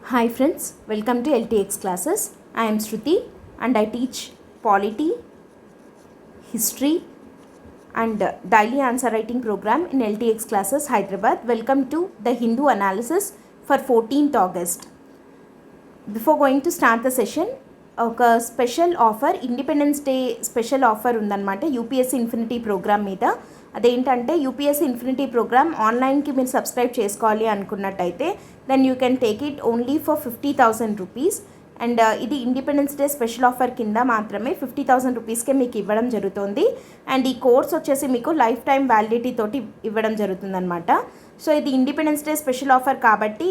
Hi friends, welcome to LTX classes. I am Shruti and I teach Polity, History and Daily Answer Writing program in LTX classes Hyderabad. Welcome to the Hindu analysis for 14th August. Before going to start the session, ఒక special offer Independence Day special offer ఉందన్నమాట UPSC infinity programme మీద. అదేంటంటే UPSC infinity programme ఆన్లైన్కి మీరు subscribe చేసుకోవాలి అనుకున్నట్టయితే then you can take it only for 50,000 rupees. And ఇది Independence Day special offer కింద మాత్రమే 50,000 రూపీస్కే మీకు ఇవ్వడం జరుగుతుంది. అండ్ ఈ కోర్స్ వచ్చేసి మీకు లైఫ్ టైం వ్యాలిడిటీ తోటి ఇవ్వడం జరుగుతుందన్నమాట. సో ఇది ఇండిపెండెన్స్ డే స్పెషల్ ఆఫర్ కాబట్టి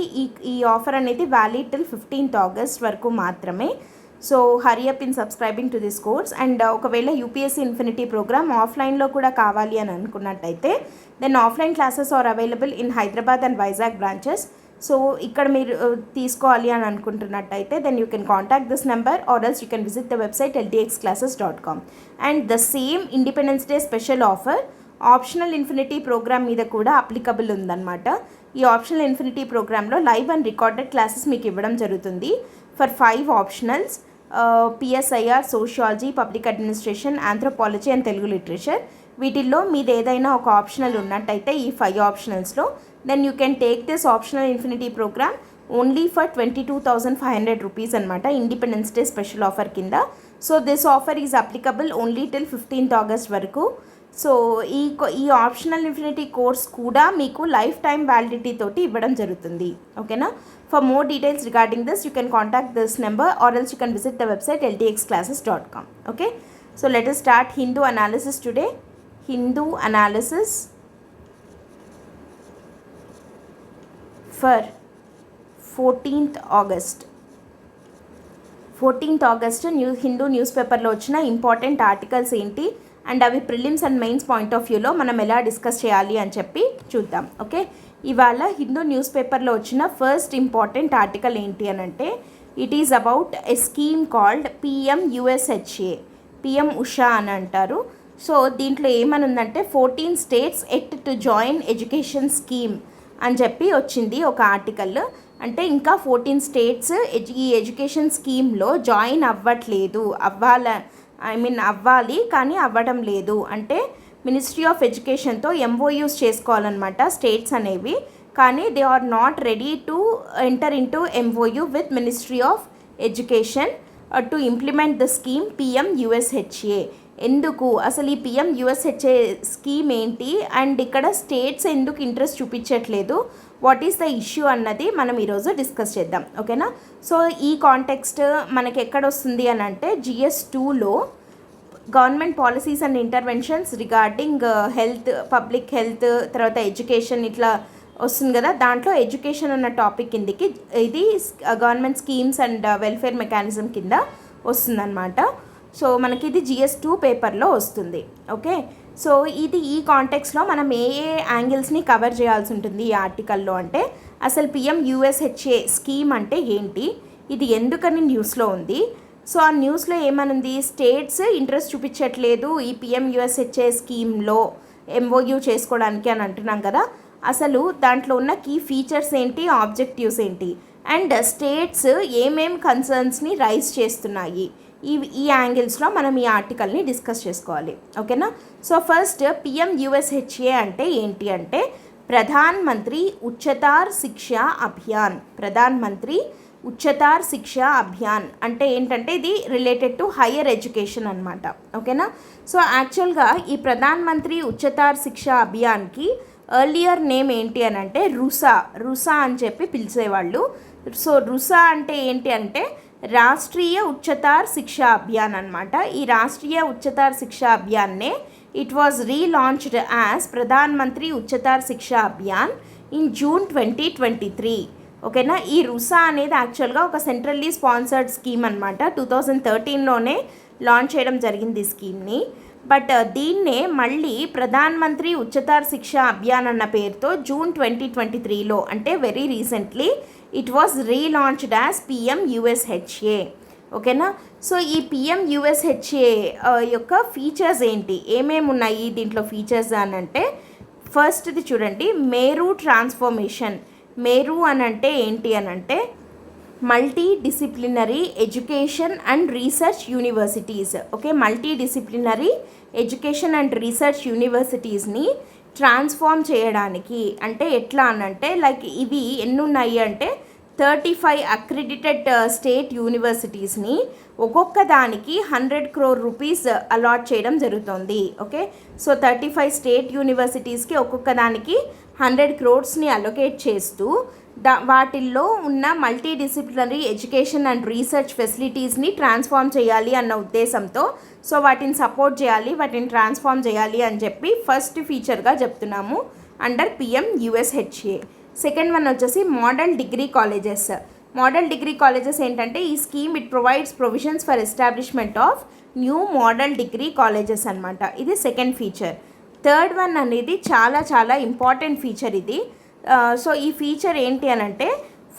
ఈ ఆఫర్ అనేది వ్యాలిడ్ టిల్ 15th August వరకు మాత్రమే. So hurry up in subscribing to this course. And ఒకవేళ యూపీఎస్సీ ఇన్ఫినిటీ ప్రోగ్రామ్ ఆఫ్లైన్లో కూడా కావాలి అని అనుకున్నట్టయితే then offline classes are available in Hyderabad and Vizag branches. So ఇక్కడ మీరు తీసుకోవాలి అని అనుకుంటున్నట్టయితే then you can contact this number or else you can visit the website ltxclasses.com. And the same Independence Day special offer optional infinity programme మీద కూడా applicable ఉందన్నమాట. ఈ optional infinity ప్రోగ్రాంలో లైవ్ అండ్ రికార్డెడ్ క్లాసెస్ మీకు ఇవ్వడం జరుగుతుంది for 5 optionals: PSIR, sociology, public administration, anthropology and Telugu literature. వీటిల్లో మీది ఏదైనా ఒక ఆప్షనల్ ఉన్నట్టయితే ఈ 5 ఆప్షనల్స్లో then you can take this optional infinity programme only for 22,500 rupees అనమాట ఇండిపెండెన్స్ డే స్పెషల్ ఆఫర్ కింద. So this offer is applicable only till 15th August వరకు. సో ఈ ఆప్షనల్ ఇన్ఫినిటీ కోర్స్ కూడా మీకు లైఫ్ టైం వ్యాలిడిటీ తోటి ఇవ్వడం జరుగుతుంది. ఓకేనా? For more details regarding this you can contact this number or else you can visit the website ltxclasses.com. Okay, so let us start Hindu analysis today. Hindu analysis for 14th August. 14th August Hindu news పేపర్లో వచ్చిన important articles ఏంటి and అవి prelims and mains point of వ్యూలో మనం ఎలా discuss చేయాలి అని చెప్పి చూద్దాం. ఓకే, ఇవాళ హిందూ న్యూస్ పేపర్లో వచ్చిన ఫస్ట్ ఇంపార్టెంట్ ఆర్టికల్ ఏంటి అని అంటే it is about a scheme called PMUSHA. PM Usha అని అంటారు. సో దీంట్లో ఏమని ఉందంటే 14 states at to join education scheme అని చెప్పి వచ్చింది ఒక ఆర్టికల్. అంటే ఇంకా 14 states ఈ ఎడ్యుకేషన్ స్కీమ్లో జాయిన్ అవ్వట్లేదు, అవ్వాలి కానీ అవ్వడం లేదు. అంటే మినిస్ట్రీ ఆఫ్ ఎడ్యుకేషన్తో MOUs చేసుకోవాలన్నమాట స్టేట్స్ అనేవి, కానీ they are not ready to enter into MOU with ministry of education to implement the scheme PMUSHA. ఎందుకు అసలు ఈ PMUSHA స్కీమ్ ఏంటి అండ్ ఇక్కడ స్టేట్స్ ఎందుకు ఇంట్రెస్ట్ చూపించట్లేదు, వాట్ ఈస్ ద ఇష్యూ అన్నది మనం ఈరోజు డిస్కస్ చేద్దాం. ఓకేనా? సో ఈ కాంటెక్స్ట్ మనకి ఎక్కడ వస్తుంది అని అంటే GS 2లో government policies and interventions regarding health, public health, తర్వాత ఎడ్యుకేషన్ ఇట్లా వస్తుంది కదా. దాంట్లో ఎడ్యుకేషన్ అన్న టాపిక్ కిందకి ఇది government schemes and welfare mechanism కింద వస్తుందన్నమాట. సో మనకి ఇది GS 2 పేపర్లో వస్తుంది. ఓకే, సో ఇది ఈ కాంటెక్స్లో మనం ఏ యాంగిల్స్ని కవర్ చేయాల్సి ఉంటుంది ఈ ఆర్టికల్లో అంటే అసలు PMUSHA స్కీమ్ అంటే ఏంటి, ఇది ఎందుకని న్యూస్లో ఉంది. సో ఆ న్యూస్లో ఏమనుంది, స్టేట్స్ ఇంట్రెస్ట్ చూపించట్లేదు ఈ PMUSHA స్కీమ్లో MOU చేసుకోవడానికి అని అంటున్నాం కదా. అసలు దాంట్లో ఉన్న కీ ఫీచర్స్ ఏంటి, ఆబ్జెక్టివ్స్ ఏంటి అండ్ స్టేట్స్ ఏమేం కన్సర్న్స్ని రైజ్ చేస్తున్నాయి, ఈ యాంగిల్స్లో మనం ఈ ఆర్టికల్ని డిస్కస్ చేసుకోవాలి. ఓకేనా? సో ఫస్ట్ PMUSHA అంటే ఏంటి అంటే ప్రధాన్ మంత్రి ఉच्चतर శిక్షా అభియాన్. ప్రధాన్ మంత్రి ఉच्चतर శిక్షా అభియాన్ అంటే ఏంటంటే ఇది రిలేటెడ్ టు హయ్యర్ ఎడ్యుకేషన్ అనమాట. ఓకేనా? సో యాక్చువల్గా ఈ ప్రధాన్ మంత్రి ఉच्चतर శిక్షా అభియాన్కి ఎర్లియర్ నేమ్ ఏంటి అని అంటే రుసా అని చెప్పి పిలిచేవాళ్ళు. సో రుసా అంటే ఏంటి అంటే రాష్ట్రీయ ఉच्चतर శిక్షా అభియాన్ అనమాట. ఈ రాష్ట్రీయ ఉच्चतर శిక్షా అభియాన్నే it was relaunched as Pradhan Mantri ఉच्चतर శిక్షా అభియాన్ ఇన్ June 2023. ఓకేనా? ఈ రుసా అనేది యాక్చువల్గా ఒక సెంట్రల్లీ స్పాన్సర్డ్ స్కీమ్ అనమాట. 2013లోనే లాంచ్ చేయడం జరిగింది ఈ స్కీమ్ని. బట్ దీన్నే మళ్ళీ ప్రధాన్ మంత్రి ఉच्चतर శిక్షా అభియాన్ అన్న పేరుతో June 2023లో అంటే very recently it was relaunched as PMUSHA. ఓకేనా? సో ఈ PMUSHA యొక్క ఫీచర్స్ ఏంటి, ఏమేమి ఉన్నాయి దీంట్లో ఫీచర్స్ అని అంటే ఫస్ట్ది చూడండి, మేరు ట్రాన్స్ఫర్మేషన్. మేరు అని అంటే ఏంటి అని అంటే multi disciplinary education and research universities. Okay, multi disciplinary education and research యూనివర్సిటీస్ని ట్రాన్స్ఫార్మ్ చేయడానికి, అంటే ఎట్లా అనంటే లైక్ ఇవి ఎన్ని ఉన్నాయి అంటే 35 అక్రిడిటెడ్ స్టేట్ యూనివర్సిటీస్ని ఒక్కొక్క దానికి 100 crore రూపీస్ అలాట్ చేయడం జరుగుతుంది. ఓకే, సో 35 స్టేట్ యూనివర్సిటీస్కి ఒక్కొక్క దానికి 100 crores అలొకేట్ చేస్తూ వాటిల్లో ఉన్న multi disciplinary education and research ఫెసిలిటీస్ని ట్రాన్స్ఫార్మ్ చేయాలి అన్న ఉద్దేశంతో, సో వాటిని సపోర్ట్ చేయాలి, వాటిని ట్రాన్స్ఫార్మ్ చేయాలి అని చెప్పి ఫస్ట్ ఫీచర్గా చెప్తున్నాము అండర్ PMUSHA. సెకండ్ వన్ వచ్చేసి model degree colleges. Model degree colleges ఏంటంటే ఈ scheme it provides provisions for establishment of new model degree colleges అనమాట. ఇది సెకండ్ ఫీచర్. థర్డ్ వన్ అనేది చాలా చాలా ఇంపార్టెంట్ ఫీచర్ ఇది. సో ఈ ఫీచర్ ఏంటి అని అంటే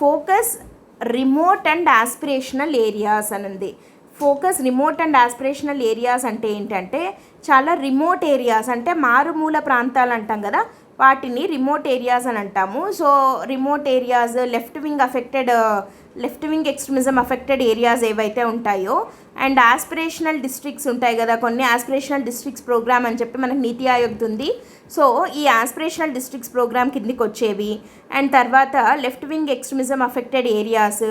focus remote and aspirational areas అని ఉంది. Focus remote and aspirational areas అంటే ఏంటంటే చాలా రిమోట్ ఏరియాస్, అంటే మారుమూల ప్రాంతాలు అంటాం కదా, వాటిని రిమోట్ ఏరియాస్ అని అంటాము. So remote areas, left wing extremism affected areas ఏవైతే ఉంటాయో, అండ్ ఆస్పిరేషనల్ డిస్ట్రిక్ట్స్ ఉంటాయి కదా, కొన్ని ఆస్పిరేషనల్ డిస్ట్రిక్ట్స్ ప్రోగ్రామ్ అని చెప్పి మనకు నీతి ఆయోగ్ ఉంది. సో ఈ ఆస్పిరేషనల్ డిస్ట్రిక్ట్స్ ప్రోగ్రామ్ కిందికి వచ్చేవి. అండ్ తర్వాత left wing extremism affected areas,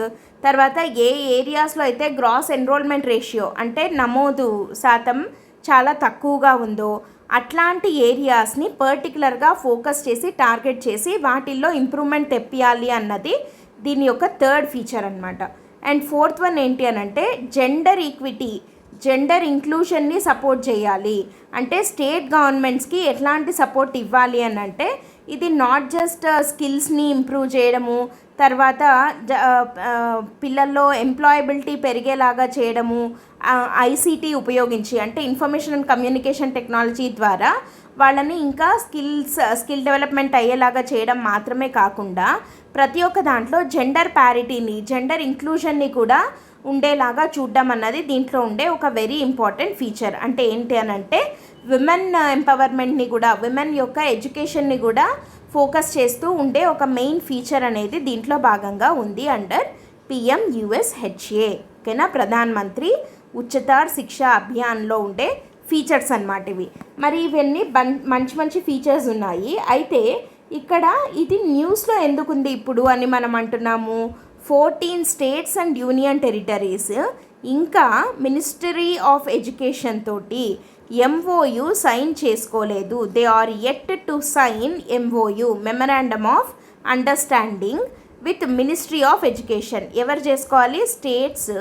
తర్వాత ఏ ఏరియాస్లో అయితే గ్రాస్ ఎన్రోల్మెంట్ రేషియో అంటే నమోదు శాతం చాలా తక్కువగా ఉందో అట్లాంటి ఏరియాస్ని పర్టికులర్గా ఫోకస్ చేసి టార్గెట్ చేసి వాటిల్లో ఇంప్రూవ్మెంట్ తెప్పియాలి అన్నది దీని యొక్క థర్డ్ ఫీచర్ అనమాట. అండ్ ఫోర్త్ వన్ ఏంటి అని అంటే జెండర్ ఈక్విటీ, జెండర్ ఇంక్లూషన్ని సపోర్ట్ చేయాలి. అంటే స్టేట్ గవర్నమెంట్స్కి ఎట్లాంటి సపోర్ట్ ఇవ్వాలి అని అంటే ఇది నాట్ జస్ట్ స్కిల్స్ని ఇంప్రూవ్ చేయడము, తర్వాత పిల్లల్లో ఎంప్లాయబిలిటీ పెరిగేలాగా చేయడము, ICT ఉపయోగించి అంటే ఇన్ఫర్మేషన్ అండ్ కమ్యూనికేషన్ టెక్నాలజీ ద్వారా వాళ్ళని ఇంకా స్కిల్ డెవలప్మెంట్ అయ్యేలాగా చేయడం మాత్రమే కాకుండా ప్రతి ఒక్క దాంట్లో జెండర్ ప్యారిటీని, జెండర్ ఇంక్లూజన్ని కూడా ఉండేలాగా చూడడం అన్నది దీంట్లో ఉండే ఒక వెరీ ఇంపార్టెంట్ ఫీచర్. అంటే ఏంటి అని అంటే విమెన్ ఎంపవర్మెంట్ని కూడా, విమెన్ యొక్క ఎడ్యుకేషన్ని కూడా ఫోకస్ చేస్తూ ఉండే ఒక మెయిన్ ఫీచర్ అనేది దీంట్లో భాగంగా ఉంది అండర్ PMUSHA. ఓకేనా, ప్రధాన్ మంత్రి ఉच्चतर శిక్షా అభియాన్లో ఉండే ఫీచర్స్ అన్నమాట ఇవి. మరి ఇవన్నీ మంచి మంచి ఫీచర్స్ ఉన్నాయి. అయితే ఇక్కడ ఇది న్యూస్లో ఎందుకుంది ఇప్పుడు అని మనం అంటున్నాము. 14 స్టేట్స్ అండ్ యూనియన్ టెరిటరీస్ ఇంకా మినిస్ట్రీ ఆఫ్ ఎడ్యుకేషన్ తోటి MOU సైన్ చేసుకోలేదు. They are yet to sign MOU, memorandum of understanding with ministry of education. ఎవరు చేసుకోవాలి? స్టేట్స్.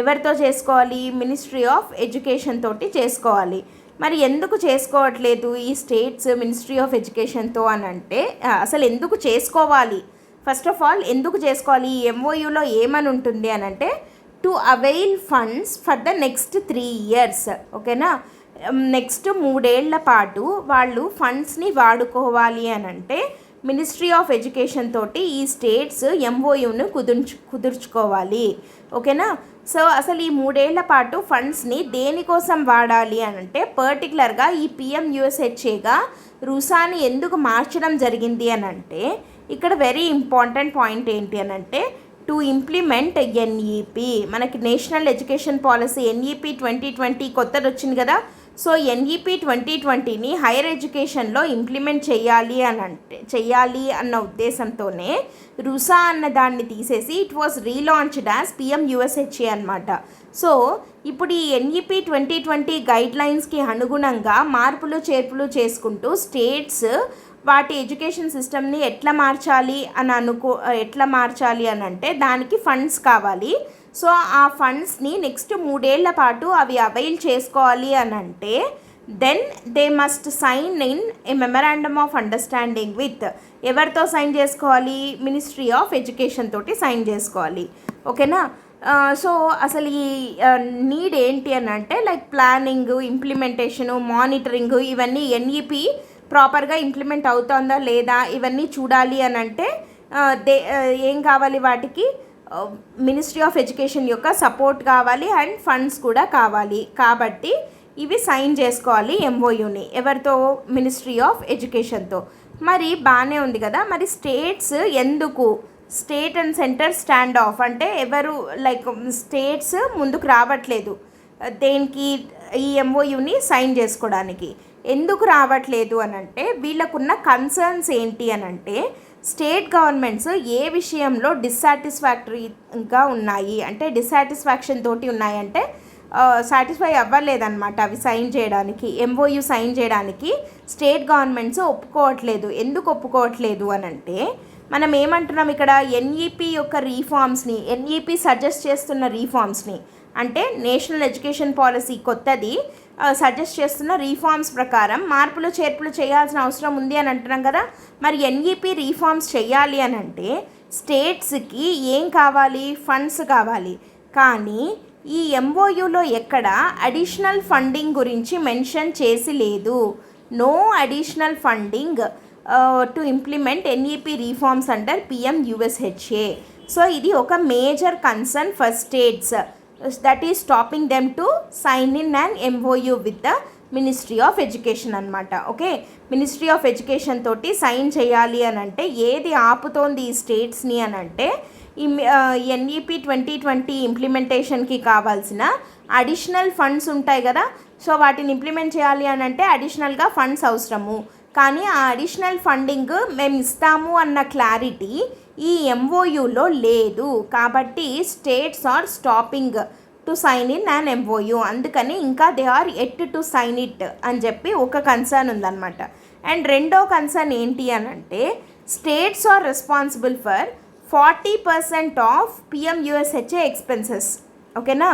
ఎవరితో చేసుకోవాలి? మినిస్ట్రీ ఆఫ్ ఎడ్యుకేషన్ తోటి చేసుకోవాలి. మరి ఎందుకు చేసుకోవట్లేదు ఈ స్టేట్స్ మినిస్ట్రీ ఆఫ్ ఎడ్యుకేషన్తో అని అంటే అసలు ఎందుకు చేసుకోవాలి? ఫస్ట్ ఆఫ్ ఆల్ ఎందుకు చేసుకోవాలి? ఈ MOUలో ఏమని ఉంటుంది అని అంటే to avail funds for the next 3 years. ఓకేనా, నెక్స్ట్ 3 ఏళ్ల పాటు వాళ్ళు ఫండ్స్ని వాడుకోవాలి అని అంటే మినిస్ట్రీ ఆఫ్ ఎడ్యుకేషన్ తోటి ఈ స్టేట్స్ MOUను కుదుర్చుకోవాలి. ఓకేనా, సో అసలు ఈ 3 ఏళ్ల పాటు ఫండ్స్ని దేనికోసం వాడాలి అని అంటే పర్టికులర్గా ఈ PMUSHAగా రూసాని ఎందుకు మార్చడం జరిగింది అని అంటే ఇక్కడ వెరీ ఇంపార్టెంట్ పాయింట్ ఏంటి అని అంటే టు ఇంప్లిమెంట్ NEP. మనకి నేషనల్ ఎడ్యుకేషన్ పాలసీ NEP 2020 కొత్తది వచ్చింది కదా. సో NEP 2020ని హైయర్ ఎడ్యుకేషన్లో ఇంప్లిమెంట్ చెయ్యాలి అన్న ఉద్దేశంతోనే రుసా అన్న దాన్ని తీసేసి it was relaunched as PMUSHA అనమాట. సో ఇప్పుడు ఈ NEP 2020 గైడ్లైన్స్కి అనుగుణంగా మార్పులు చేర్పులు చేసుకుంటూ స్టేట్స్ వాటి ఎడ్యుకేషన్ సిస్టమ్ని ఎట్లా మార్చాలి అని అంటే దానికి ఫండ్స్ కావాలి. సో ఆ ఫండ్స్ని నెక్స్ట్ 3 ఏళ్ల పాటు అవి అవైల్ చేసుకోవాలి అని అంటే then they must sign in a memorandum of understanding with, ఎవరితో సైన్ చేసుకోవాలి? మినిస్ట్రీ ఆఫ్ ఎడ్యుకేషన్ తోటి సైన్ చేసుకోవాలి. ఓకేనా, సో అసలు ఈ నీడ్ ఏంటి అని అంటే లైక్ ప్లానింగ్, ఇంప్లిమెంటేషను, మానిటరింగ్, ఇవన్నీ NEP ప్రాపర్గా ఇంప్లిమెంట్ అవుతుందా లేదా ఇవన్నీ చూడాలి అని అంటే ఏం కావాలి? వాటికి మినిస్ట్రీ ఆఫ్ ఎడ్యుకేషన్ యొక్క సపోర్ట్ కావాలి అండ్ ఫండ్స్ కూడా కావాలి. కాబట్టి ఇవి సైన్ చేసుకోవాలి MOUని. ఎవరితో? మినిస్ట్రీ ఆఫ్ ఎడ్యుకేషన్తో. మరి బాగానే ఉంది కదా. మరి స్టేట్స్ ఎందుకు state and centre stand of, అంటే ఎవరు లైక్ స్టేట్స్ ముందుకు రావట్లేదు దేనికి, ఈ ఎంఓయూని సైన్ చేసుకోవడానికి. ఎందుకు రావట్లేదు అని అంటే వీళ్ళకున్న కన్సర్న్స్ ఏంటి అని అంటే స్టేట్ గవర్నమెంట్స్ ఏ విషయంలో డిస్సాటిస్ఫాక్టరీగా ఉన్నాయి, అంటే డిస్సాటిస్ఫాక్షన్ తోటి ఉన్నాయంటే సాటిస్ఫై అవ్వలేదన్నమాట అవి సైన్ చేయడానికి, ఎంఓయూ సైన్ చేయడానికి స్టేట్ గవర్నమెంట్స్ ఒప్పుకోవట్లేదు. ఎందుకు ఒప్పుకోవట్లేదు అని అంటే మనం ఏమంటున్నాం ఇక్కడ, ఎన్ఈపీ యొక్క రీఫార్మ్స్ని, ఎన్ఈపీ సజెస్ట్ చేస్తున్న రీఫార్మ్స్ని, అంటే నేషనల్ ఎడ్యుకేషన్ పాలసీ కొత్తది సజెస్ట్ చేస్తున్న రీఫార్మ్స్ ప్రకారం మార్పులు చేర్పులు చేయాల్సిన అవసరం ఉంది అని అంటున్నాం కదా. మరి ఎన్ఈపీ రీఫార్మ్స్ చేయాలి అని అంటే స్టేట్స్కి ఏం కావాలి, ఫండ్స్ కావాలి. కానీ ఈ ఎంఓయూలో ఎక్కడ అడిషనల్ ఫండింగ్ గురించి మెన్షన్ చేసి లేదు. No additional funding to implement NEP reforms under PMUSHA. So ఇది ఒక major concern for states, that is stopping them to sign in an MOU with the ministry of education అనమాట. Okay, ministry of education తోటి sign చేయాలి అని అంటే ఏది ఆపుతోంది ఈ స్టేట్స్ని అని అంటే ఈ NEP 2020 ఇంప్లిమెంటేషన్కి కావాల్సిన అడిషనల్ ఫండ్స్ ఉంటాయి కదా. సో వాటిని ఇంప్లిమెంట్ చేయాలి అని అంటే అడిషనల్గా ఫండ్స్ అవసరము. కానీ ఆ అడిషనల్ ఫండింగ్ మేము ఇస్తాము అన్న క్లారిటీ ఈ MOUలో లేదు. కాబట్టి states are stopping to sign in and MOU. అందుకని ఇంకా they are yet to sign it అని చెప్పి ఒక కన్సర్న్ ఉందన్నమాట. అండ్ రెండో కన్సర్న్ ఏంటి అని అంటే states are responsible for 40% of PMUSHA expenses. ఓకేనా.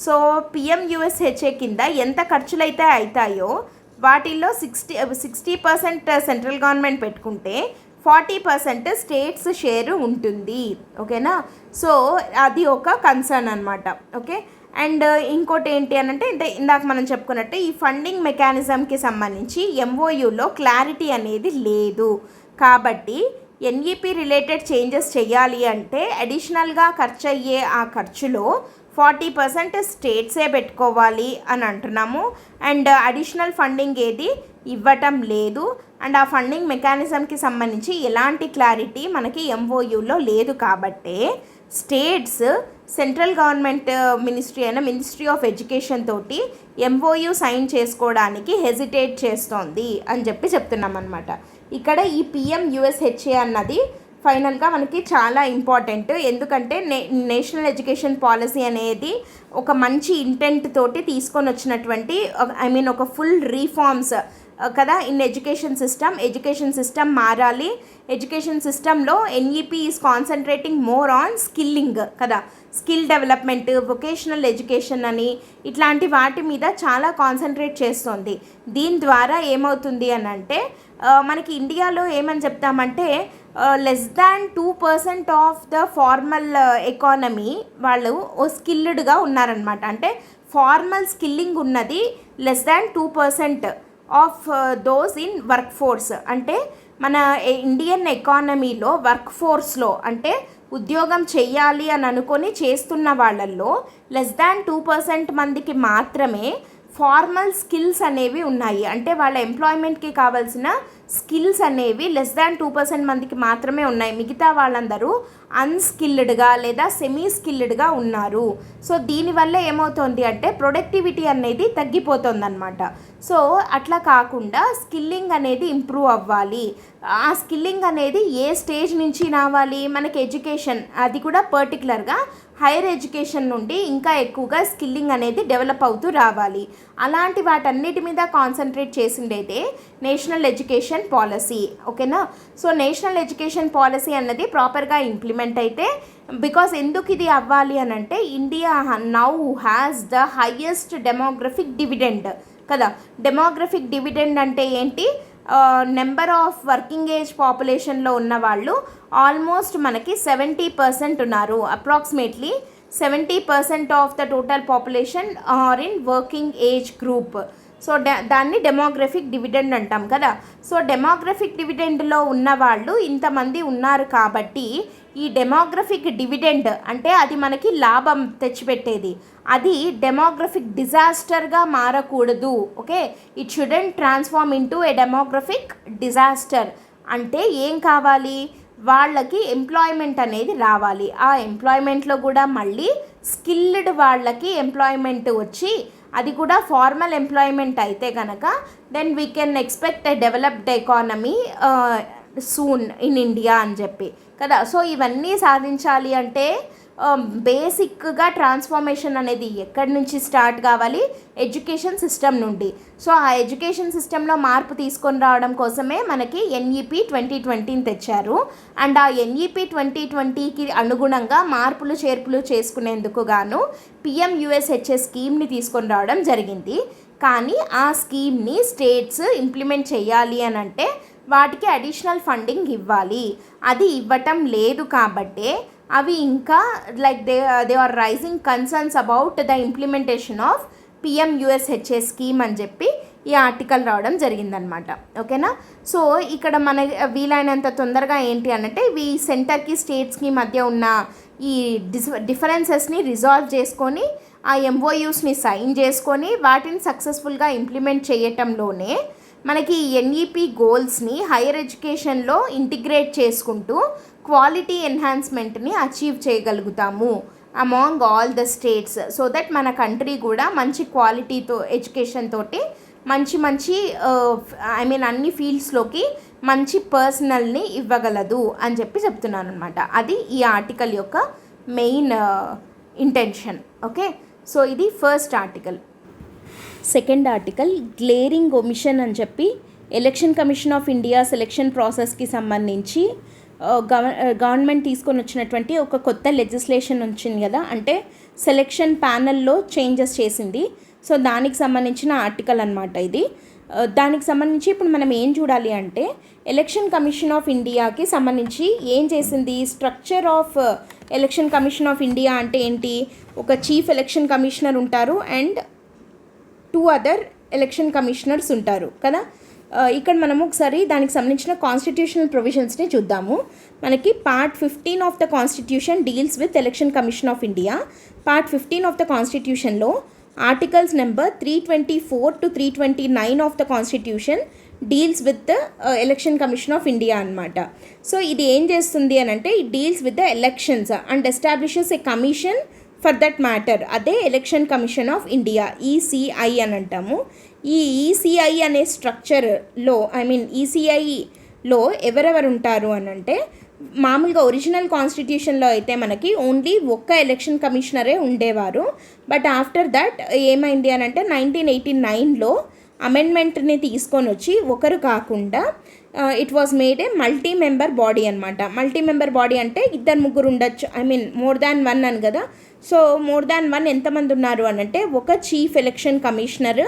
సో PMUSHA కింద ఎంత ఖర్చులైతే అవుతాయో వాటిల్లో 60% సెంట్రల్ గవర్నమెంట్ పెట్టుకుంటే 40% స్టేట్స్ షేరు ఉంటుంది. ఓకేనా. సో అది ఒక కన్సర్న్ అనమాట. ఓకే. అండ్ ఇంకోటి ఏంటి అని అంటే ఇందాక మనం చెప్పుకున్నట్టు ఈ ఫండింగ్ మెకానిజంకి సంబంధించి MOUలో క్లారిటీ అనేది లేదు. కాబట్టి NEP రిలేటెడ్ చేంజెస్ చేయాలి అంటే అడిషనల్గా ఖర్చు అయ్యే ఆ ఖర్చులో 40% స్టేట్సే పెట్టుకోవాలి అని అంటున్నాము. అండ్ అడిషనల్ ఫండింగ్ ఏది ఇవ్వటం లేదు. అండ్ ఆ ఫండింగ్ మెకానిజంకి సంబంధించి ఎలాంటి క్లారిటీ మనకి MOUలో లేదు. కాబట్టే స్టేట్స్ సెంట్రల్ గవర్నమెంట్ మినిస్ట్రీ అయిన మినిస్ట్రీ ఆఫ్ ఎడ్యుకేషన్ తోటి MOU సైన్ చేసుకోవడానికి హెజిటేట్ చేస్తోంది అని చెప్తున్నాం అనమాట. ఇక్కడ ఈ PMUSHA అన్నది ఫైనల్గా మనకి చాలా ఇంపార్టెంట్. ఎందుకంటే నేషనల్ ఎడ్యుకేషన్ పాలసీ అనేది ఒక మంచి ఇంటెంట్ తోటి తీసుకొని వచ్చినటువంటి ఒక ఫుల్ రీఫార్మ్స్ కదా ఇన్ ఎడ్యుకేషన్ సిస్టమ్ మారాలి. ఎడ్యుకేషన్ సిస్టంలో NEP is concentrating more on skilling కదా, స్కిల్ డెవలప్మెంట్, వొకేషనల్ ఎడ్యుకేషన్ అని ఇట్లాంటి వాటి మీద చాలా కాన్సన్ట్రేట్ చేస్తుంది. దీని ద్వారా ఏమవుతుంది అని అంటే మనకి ఇండియాలో ఏమని చెప్తామంటే less than 2% of the formal economy వాళ్ళు స్కిల్డ్గా ఉన్నారనమాట. అంటే ఫార్మల్ స్కిల్లింగ్ ఉన్నది less than 2% of those in work force. అంటే మన ఇండియన్ ఎకానమీలో వర్క్ ఫోర్స్లో అంటే ఉద్యోగం చెయ్యాలి అని అనుకొని చేస్తున్న వాళ్ళల్లో లెస్ దాన్ 2% మందికి మాత్రమే ఫార్మల్ స్కిల్స్ అనేవి ఉన్నాయి. అంటే వాళ్ళ ఎంప్లాయ్మెంట్కి కావాల్సిన స్కిల్స్ అనేవి లెస్ దాన్ 2% మందికి మాత్రమే ఉన్నాయి. మిగతా వాళ్ళందరూ అన్స్కిల్డ్గా లేదా సెమీ స్కిల్డ్గా ఉన్నారు. సో దీనివల్ల ఏమవుతుంది అంటే ప్రొడక్టివిటీ అనేది తగ్గిపోతుంది అనమాట. సో అట్లా కాకుండా స్కిల్లింగ్ అనేది ఇంప్రూవ్ అవ్వాలి. ఆ స్కిల్లింగ్ అనేది ఏ స్టేజ్ నుంచి రావాలి, మనకి ఎడ్యుకేషన్ అది కూడా పర్టికులర్గా హైయర్ ఎడ్యుకేషన్ నుండి ఇంకా ఎక్కువగా స్కిల్లింగ్ అనేది డెవలప్ అవుతూ రావాలి. అలాంటి వాటన్నిటి మీద కాన్సన్ట్రేట్ చేసిండైతే నేషనల్ ఎడ్యుకేషన్ పాలసీ. ఓకేనా. సో నేషనల్ ఎడ్యుకేషన్ పాలసీ అన్నది ప్రాపర్గా ఇంప్లిమెంట్ అయితే, బికాస్ ఎందుకు ఇది అవ్వాలి అని అంటే India now has the highest demographic dividend కదా. డెమోగ్రఫిక్ డివిడెండ్ అంటే ఏంటి, నెంబర్ ఆఫ్ వర్కింగ్ ఏజ్ పాపులేషన్లో ఉన్న వాళ్ళు ఆల్మోస్ట్ మనకి 70% ఉన్నారు. Approximately 70% of the total population are in working age group. So దాన్ని డెమోగ్రఫిక్ డివిడెండ్ అంటాం కదా. సో డెమోగ్రఫిక్ డివిడెండ్లో ఉన్నవాళ్ళు ఇంతమంది ఉన్నారు కాబట్టి ఈ డెమోగ్రఫిక్ డివిడెండ్ అంటే అది మనకి లాభం తెచ్చిపెట్టేది, అది డెమోగ్రఫిక్ డిజాస్టర్గా మారకూడదు. Okay, it shouldn't transform into a demographic disaster. అంటే ఏం కావాలి, వాళ్ళకి ఎంప్లాయ్మెంట్ అనేది రావాలి. ఆ ఎంప్లాయ్మెంట్లో కూడా మళ్ళీ స్కిల్డ్ వాళ్ళకి ఎంప్లాయ్మెంట్ వచ్చి అది కూడా ఫార్మల్ ఎంప్లాయ్మెంట్ అయితే కనుక then we can expect a developed economy soon in India అని చెప్పి కదా. సో ఇవన్నీ సాధించాలి అంటే బేసిక్గా ట్రాన్స్ఫార్మేషన్ అనేది ఎక్కడి నుంచి స్టార్ట్ కావాలి, ఎడ్యుకేషన్ సిస్టమ్ నుండి. సో ఆ ఎడ్యుకేషన్ సిస్టంలో మార్పు తీసుకొని రావడం కోసమే మనకి ఎన్ఈపి 2020 తెచ్చారు. అండ్ ఆ ఎన్ఈపి 2020కి అనుగుణంగా మార్పులు చేర్పులు చేసుకునేందుకు గాను పిఎంయుఎస్హెచ్ఎస్ స్కీమ్ని తీసుకొని రావడం జరిగింది. కానీ ఆ స్కీమ్ని స్టేట్స్ ఇంప్లిమెంట్ చేయాలి అని అంటే వాటికి అడిషనల్ ఫండింగ్ ఇవ్వాలి. అది ఇవ్వటం లేదు కాబట్టే అవి ఇంకా like they are raising concerns about the implementation of PMUSHS scheme అని చెప్పి ఈ ఆర్టికల్ రావడం జరిగిందనమాట. ఓకేనా. సో ఇక్కడ మన వీలైనంత తొందరగా ఏంటి అనంటే ఈ సెంటర్కి స్టేట్స్కి మధ్య ఉన్న ఈ డిఫరెన్సెస్ని రిజాల్వ్ చేసుకొని ఆ ఎంఓయూస్ని సైన్ చేసుకొని వాటిని సక్సెస్ఫుల్గా ఇంప్లిమెంట్ చేయటంలోనే మనకి ఎన్ఈపి గోల్స్ని హైయర్ ఎడ్యుకేషన్లో ఇంటిగ్రేట్ చేసుకుంటూ క్వాలిటీ ఎన్హాన్స్మెంట్ని అచీవ్ చేయగలుగుతాము among all the states. So that మన కంట్రీ కూడా మంచి క్వాలిటీతో ఎడ్యుకేషన్ తోటి మంచి అన్ని ఫీల్డ్స్లోకి మంచి పర్సనల్ని ఇవ్వగలదు అని చెప్పి చెప్తున్నాను అనమాట. అది ఈ ఆర్టికల్ యొక్క మెయిన్ ఇంటెన్షన్. ఓకే. సో ఇది first article. Second article glaring omission అని చెప్పి election commission of India selection ప్రాసెస్కి సంబంధించి గవర్నమెంట్ తీసుకొని వచ్చినటువంటి ఒక కొత్త లెజిస్లేషన్ వచ్చింది కదా, అంటే సెలక్షన్ ప్యానల్లో చేంజెస్ చేసింది. సో దానికి సంబంధించిన ఆర్టికల్ అనమాట ఇది. దానికి సంబంధించి ఇప్పుడు మనం ఏం చూడాలి అంటే ఎలక్షన్ కమిషన్ ఆఫ్ ఇండియాకి సంబంధించి ఏం చేసింది, structure of election commission of India అంటే ఏంటి, ఒక చీఫ్ ఎలక్షన్ కమిషనర్ ఉంటారు అండ్ 2 అదర్ ఎలక్షన్ కమిషనర్స్ ఉంటారు కదా. ఇక్కడ మనము ఒకసారి దానికి సంబంధించిన కాన్స్టిట్యూషనల్ ప్రొవిజన్స్ని చూద్దాము. మనకి part 15 of the constitution deals with election commission of India. Part 15 of the కాన్స్టిట్యూషన్లో articles number 324 to 329 of the constitution deals with the election commission of India అనమాట. సో ఇది ఏం చేస్తుంది అని అంటే it deals with the elections and establishes a commission for that matter. అదే election commission of India, ECI అని అంటాము. ఈ ఈసీఐ అనే స్ట్రక్చర్లో ఈసీఐలో ఎవరెవరు ఉంటారు అని అంటే మామూలుగా ఒరిజినల్ కాన్స్టిట్యూషన్లో అయితే మనకి ఓన్లీ ఒక్క ఎలక్షన్ కమిషనరే ఉండేవారు. బట్ ఆఫ్టర్ దట్ ఏమైంది అని అంటే 1989లో అమెండ్మెంట్ని తీసుకొని వచ్చి ఒకరు కాకుండా it was made a multi member body అనమాట. మల్టీ మెంబర్ బాడీ అంటే 2-3 ఉండొచ్చు, మోర్ దాన్ 1 అని కదా. సో మోర్ దాన్ 1 ఎంతమంది ఉన్నారు అని అంటే ఒక chief election commissioner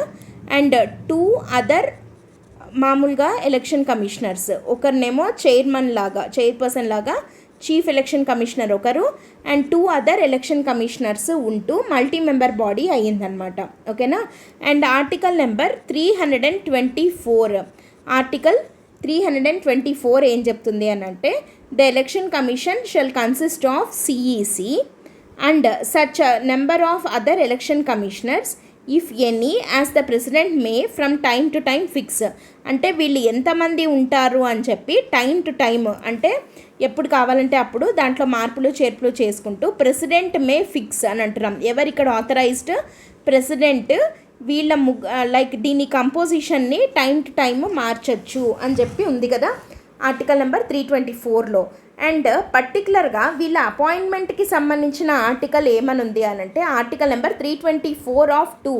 and 2 other మామూలుగా ఎలక్షన్ కమిషనర్స్, ఒకరినేమో చైర్పర్సన్ లాగా చీఫ్ ఎలక్షన్ కమిషనర్ ఒకరు అండ్ 2 అదర్ ఎలక్షన్ కమిషనర్స్ ఉంటూ మల్టీ మెంబర్ బాడీ అయ్యిందనమాట. ఓకేనా. అండ్ ఆర్టికల్ నెంబర్ 324 ఆర్టికల్ 324 ఏం చెప్తుంది అని అంటే the election commission shall consist of CEC and such number of other election commissioners if any as the president may from time to time fix. అంటే వీళ్ళు ఎంతమంది ఉంటారు అని చెప్పి టైం టు టైమ్ అంటే ఎప్పుడు కావాలంటే అప్పుడు దాంట్లో మార్పులు చేర్పులు చేసుకుంటూ ప్రెసిడెంట్ మే ఫిక్స్ అని అంటున్నాం. ఎవరిక్కడ ఆథరైజ్డ్ ప్రెసిడెంట్ వీళ్ళ లైక్ దీని కంపోజిషన్ని టైం టు టైమ్ మార్చచ్చు అని చెప్పి ఉంది కదా ఆర్టికల్ నెంబర్ 324లో. అండ్ పర్టికులర్గా వీళ్ళ అపాయింట్మెంట్కి సంబంధించిన ఆర్టికల్ ఏమని ఉంది అని అంటే article number 324 of 2.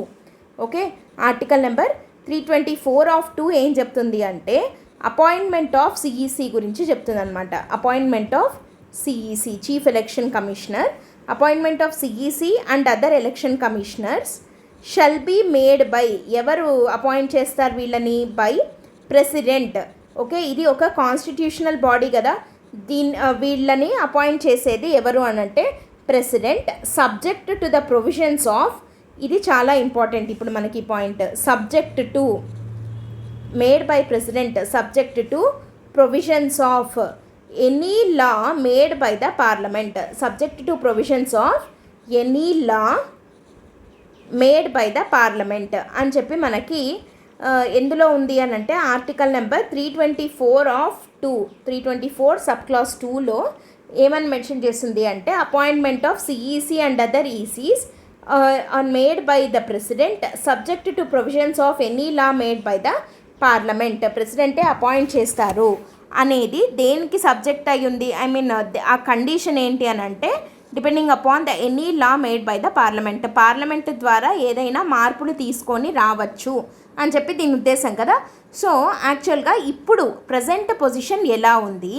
Okay. Article number 324 of 2 ఏం చెప్తుంది అంటే అపాయింట్మెంట్ ఆఫ్ సిఈసి గురించి చెప్తుంది అనమాట. Appointment of CEC chief election commissioner, appointment of CEC and other election commissioners shall be made by, ఎవరు అపాయింట్ చేస్తారు వీళ్ళని, బై ప్రెసిడెంట్. ఓకే. ఇది ఒక కాన్స్టిట్యూషనల్ బాడీ కదా, వీళ్ళని అపాయింట్ చేసేది ఎవరు అనంటే president, subject to the provisions of, ఇది చాలా ఇంపార్టెంట్ ఇప్పుడు మనకి point, subject to made by president subject to provisions of any law made by the parliament, subject to provisions of any law made by the parliament అని చెప్పి మనకి ఎందులో ఉంది అని అంటే ఆర్టికల్ నెంబర్ 324 సబ్ క్లాస్ 2లో ఏమని మెన్షన్ చేస్తుంది అంటే appointment of CEC and other ECs are made by the president subject to provisions of any law made by the parliament. ప్రెసిడెంటే అపాయింట్ చేస్తారు అనేది దేనికి సబ్జెక్ట్ అయి ఉంది, ఐ మీన్ ఆ కండిషన్ ఏంటి అని అంటే depending upon the any law made by the parliament ద్వారా ఏదైనా మార్పులు తీసుకొని రావచ్చు అని చెప్పి దీని ఉద్దేశం కదా. సో యాక్చువల్గా ఇప్పుడు ప్రజెంట్ పొజిషన్ ఎలా ఉంది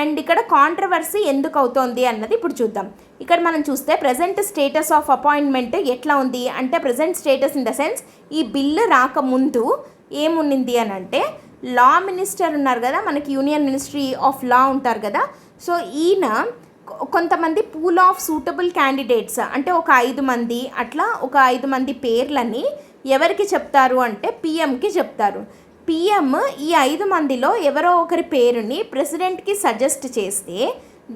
అండ్ ఇక్కడ కాంట్రవర్సీ ఎందుకు అవుతోంది అన్నది ఇప్పుడు చూద్దాం. ఇక్కడ మనం చూస్తే ప్రజెంట్ స్టేటస్ ఆఫ్ అపాయింట్మెంట్ ఎట్లా ఉంది అంటే present status in the sense ఈ బిల్లు రాకముందు ఏముంది అని అంటే లా మినిస్టర్ ఉన్నారు కదా, మనకి యూనియన్ మినిస్ట్రీ ఆఫ్ లా ఉంటారు కదా. సో ఈయన కొంతమంది పూల్ ఆఫ్ సూటబుల్ క్యాండిడేట్స్ అంటే ఒక 5 మంది అట్లా ఒక 5 మంది పేర్లని ఎవరికి చెప్తారు అంటే పిఎంకి చెప్తారు. పిఎం ఈ 5 మందిలో ఎవరో ఒకరి పేరుని ప్రెసిడెంట్కి సజెస్ట్ చేస్తే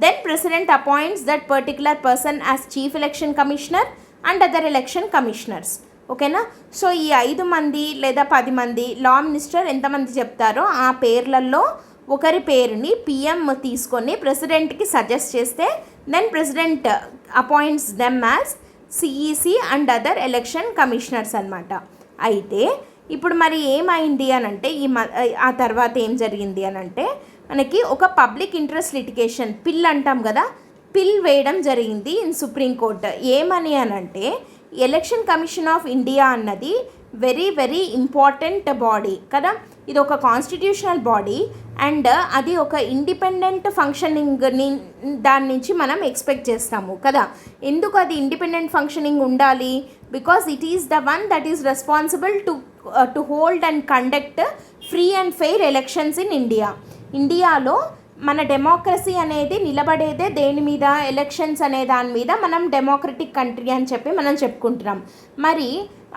then president appoints that particular person as chief election commissioner and other election commissioners. ఓకేనా. సో ఈ 5 మంది లేదా 10 మంది లా మినిస్టర్ ఎంతమంది చెప్తారో ఆ పేర్లలో ఒకరి పేరుని పిఎం తీసుకొని ప్రెసిడెంట్కి సజెస్ట్ చేస్తే then president appoints them as CEC and other election commissioners అనమాట. అయితే ఇప్పుడు మరి ఏమైంది అని అంటే ఆ తర్వాత ఏం జరిగింది అని అంటే మనకి ఒక పబ్లిక్ ఇంట్రెస్ట్ లిటిగేషన్ పిల్ అంటాం కదా, పిల్ వేయడం జరిగింది ఇన్ సుప్రీంకోర్టు. ఏమని అని అంటే ఎలక్షన్ కమిషన్ ఆఫ్ ఇండియా అన్నది వెరీ వెరీ ఇంపార్టెంట్ బాడీ కదా, ఇది ఒక కాన్స్టిట్యూషనల్ బాడీ అండ్ అది ఒక ఇండిపెండెంట్ ఫంక్షనింగ్ని దాని నుంచి మనం ఎక్స్పెక్ట్ చేస్తాము కదా. ఎందుకు అది ఇండిపెండెంట్ ఫంక్షనింగ్ ఉండాలి? Because it is the one that is responsible to hold and conduct free and fair elections in ఇండియాలో మన డెమోక్రసీ అనేది నిలబడేదే దేని మీద? ఎలక్షన్స్ అనే దాని మీద. మనం డెమోక్రటిక్ కంట్రీ అని చెప్పి మనం చెప్పుకుంటున్నాం. మరి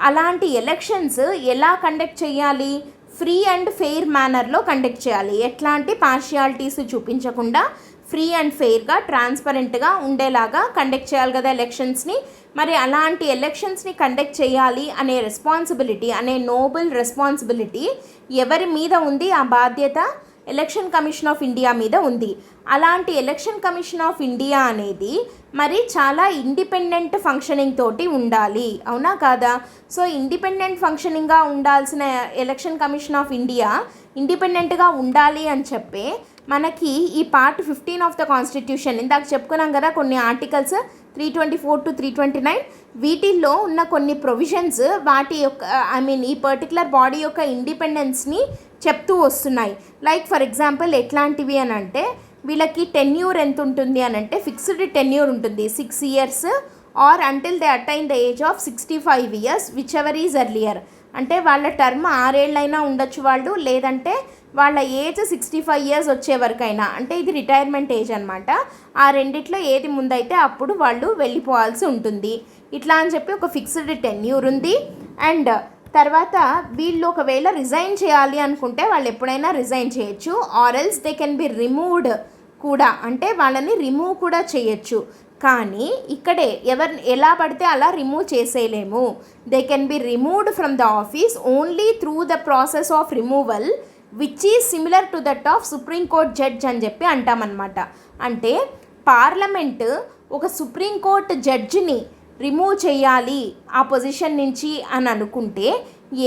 అలాంటి ఎలక్షన్స్ ఎలా కండక్ట్ చేయాలి? ఫ్రీ అండ్ ఫెయిర్ మేనర్లో కండక్ట్ చేయాలి. ఎట్లాంటి పార్షియాలిటీస్ చూపించకుండా ఫ్రీ అండ్ ఫెయిర్గా ట్రాన్స్పరెంట్గా ఉండేలాగా కండక్ట్ చేయాలి కదా ఎలక్షన్స్ని. మరి అలాంటి ఎలక్షన్స్ని కండక్ట్ చేయాలి అనే రెస్పాన్సిబిలిటీ, అనే నోబెల్ రెస్పాన్సిబిలిటీ ఎవరి మీద ఉంది? ఆ బాధ్యత ఎలక్షన్ కమిషన్ ఆఫ్ ఇండియా మీద ఉంది. అలాంటి ఎలక్షన్ కమిషన్ ఆఫ్ ఇండియా అనేది మరి చాలా ఇండిపెండెంట్ ఫంక్షనింగ్ తోటి ఉండాలి, అవునా కాదా? సో ఇండిపెండెంట్ ఫంక్షనింగ్గా ఉండాల్సిన ఎలక్షన్ కమిషన్ ఆఫ్ ఇండియా ఇండిపెండెంట్గా ఉండాలి అని చెప్పి మనకి ఈ పార్ట్ 15 ఆఫ్ ద కాన్స్టిట్యూషన్ ఇందాక చెప్పుకున్నాం కదా, కొన్ని ఆర్టికల్స్ 324 to 329 వీటిల్లో ఉన్న కొన్ని ప్రొవిజన్స్ వాటి యొక్క ఈ పర్టికులర్ బాడీ యొక్క ఇండిపెండెన్స్ని చెప్తూ వస్తున్నాయి. లైక్ ఫర్ ఎగ్జాంపుల్ ఎట్లాంటివి అని అంటే వీళ్ళకి టెన్యూర్ ఎంత ఉంటుంది అని అంటే ఫిక్స్డ్ టెన్యూర్ ఉంటుంది 6 years or until they attain the age of 65 years whichever is earlier. అంటే వాళ్ళ టర్మ్ 6 ఏళ్ళైనా ఉండొచ్చు వాళ్ళు, లేదంటే వాళ్ళ ఏజ్ 65 years వచ్చే వరకైనా, అంటే ఇది రిటైర్మెంట్ ఏజ్ అనమాట. ఆ రెండిట్లో ఏది ముందైతే అప్పుడు వాళ్ళు వెళ్ళిపోవాల్సి ఉంటుంది. ఇట్లా అని చెప్పి ఒక ఫిక్స్డ్ టెన్యూర్ ఉంది. అండ్ తర్వాత వీళ్ళు ఒకవేళ రిజైన్ చేయాలి అనుకుంటే వాళ్ళు ఎప్పుడైనా రిజైన్ చేయొచ్చు, or else they can be removed కూడా, అంటే వాళ్ళని రిమూవ్ కూడా చేయొచ్చు. కానీ ఇక్కడే ఎలా పడితే అలా రిమూవ్ చేసేయలేము. They can be removed from the office only through the process of removal which is similar to that of supreme court judge అని చెప్పి అంటామన్నమాట. అంటే పార్లమెంటు ఒక సుప్రీంకోర్టు జడ్జిని రిమూవ్ చేయాలి ఆ పొజిషన్ నుంచి అని అనుకుంటే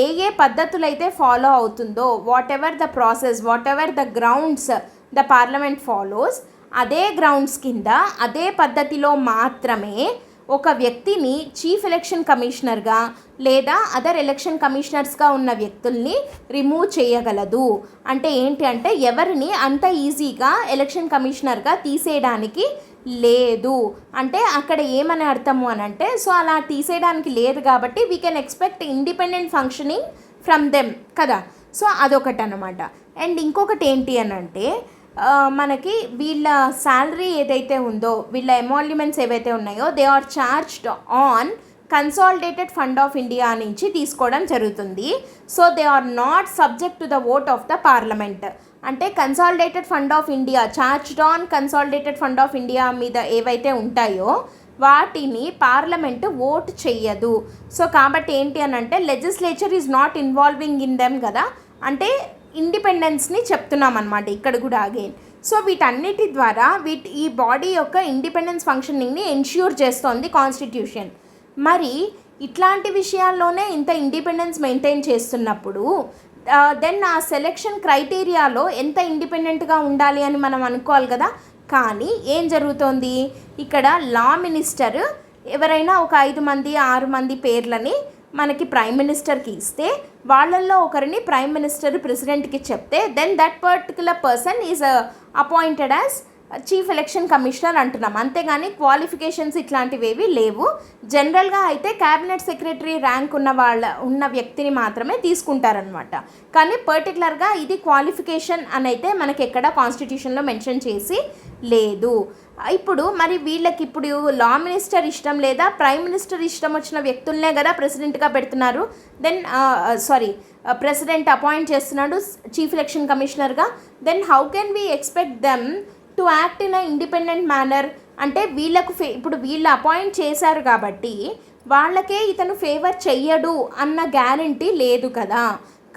ఏ పద్ధతులైతే ఫాలో అవుతుందో, what ever the process, what ever the grounds the parliament follows, అదే గ్రౌండ్స్ కింద అదే పద్ధతిలో మాత్రమే ఒక వ్యక్తిని చీఫ్ ఎలక్షన్ కమిషనర్గా లేదా అదర్ ఎలక్షన్ కమిషనర్స్గా ఉన్న వ్యక్తుల్ని రిమూవ్ చేయగలదు. అంటే ఏంటి అంటే ఎవరిని అంత ఈజీగా ఎలక్షన్ కమిషనర్గా తీసేయడానికి లేదు. అంటే అక్కడ ఏమని అర్థము అని అంటే సో అలా తీసేయడానికి లేదు కాబట్టి we can expect independent functioning from them కదా. సో అదొకటి అనమాట. అండ్ ఇంకొకటి ఏంటి అని అంటే మనకి వీళ్ళ శాలరీ ఏదైతే ఉందో, వీళ్ళ ఎమాల్యుమెంట్స్ ఏవైతే ఉన్నాయో they are charged on consolidated fund of India నుంచి తీసుకోవడం జరుగుతుంది. So they are not subject to the vote of the parliament. అంటే consolidated fund of India, charged on consolidated fund of India మీద ఏవైతే ఉంటాయో వాటిని పార్లమెంటు ఓట్ చెయ్యదు. So కాబట్టి ఏంటి అని అంటే legislature is not involving in them కదా, అంటే ఇండిపెండెన్స్ని చెప్తున్నాం అనమాట ఇక్కడ కూడా అగైన్. సో వీటన్నిటి ద్వారా ఈ బాడీ యొక్క ఇండిపెండెన్స్ ఫంక్షనింగ్ని ఎన్ష్యూర్ చేస్తోంది కాన్స్టిట్యూషన్. మరి ఇట్లాంటి విషయాల్లోనే ఇంత ఇండిపెండెన్స్ మెయింటైన్ చేస్తున్నప్పుడు దెన్ ఆ సెలెక్షన్ క్రైటీరియాలో ఎంత ఇండిపెండెంట్గా ఉండాలి అని మనం అనుకోవాలి కదా. కానీ ఏం జరుగుతోంది ఇక్కడ, లా మినిస్టర్ ఎవరైనా ఒక 5 మంది 6 మంది పేర్లని మనకి ప్రైమ్ మినిస్టర్కి ఇస్తే వాళ్ళల్లో ఒకరిని ప్రైమ్ మినిస్టర్ ప్రెసిడెంట్కి చెప్తే then that particular person is appointed as chief election commissioner అంటున్నాం. అంతేగాని క్వాలిఫికేషన్స్ ఇట్లాంటివి ఏవి లేవు. జనరల్గా అయితే క్యాబినెట్ సెక్రటరీ ర్యాంక్ ఉన్న వ్యక్తిని మాత్రమే తీసుకుంటారనమాట. కానీ పర్టికులర్గా ఇది క్వాలిఫికేషన్ అని అయితే మనకి ఎక్కడ కాన్స్టిట్యూషన్లో మెన్షన్ చేసి లేదు. ఇప్పుడు మరి వీళ్ళకి ఇప్పుడు లా మినిస్టర్ ఇష్టం లేదా ప్రైమ్ మినిస్టర్ ఇష్టం వచ్చిన వ్యక్తులనే కదా ప్రెసిడెంట్గా పెడుతున్నారు. దెన్ ప్రెసిడెంట్ అపాయింట్ చేస్తున్నాడు చీఫ్ ఎలక్షన్ కమిషనర్గా. Then how can we expect them to act in a independent manner? అంటే వీళ్ళకు ఇప్పుడు వీళ్ళు అపాయింట్ చేశారు కాబట్టి వాళ్ళకే ఇతను ఫేవర్ చెయ్యడు అన్న గ్యారంటీ లేదు కదా.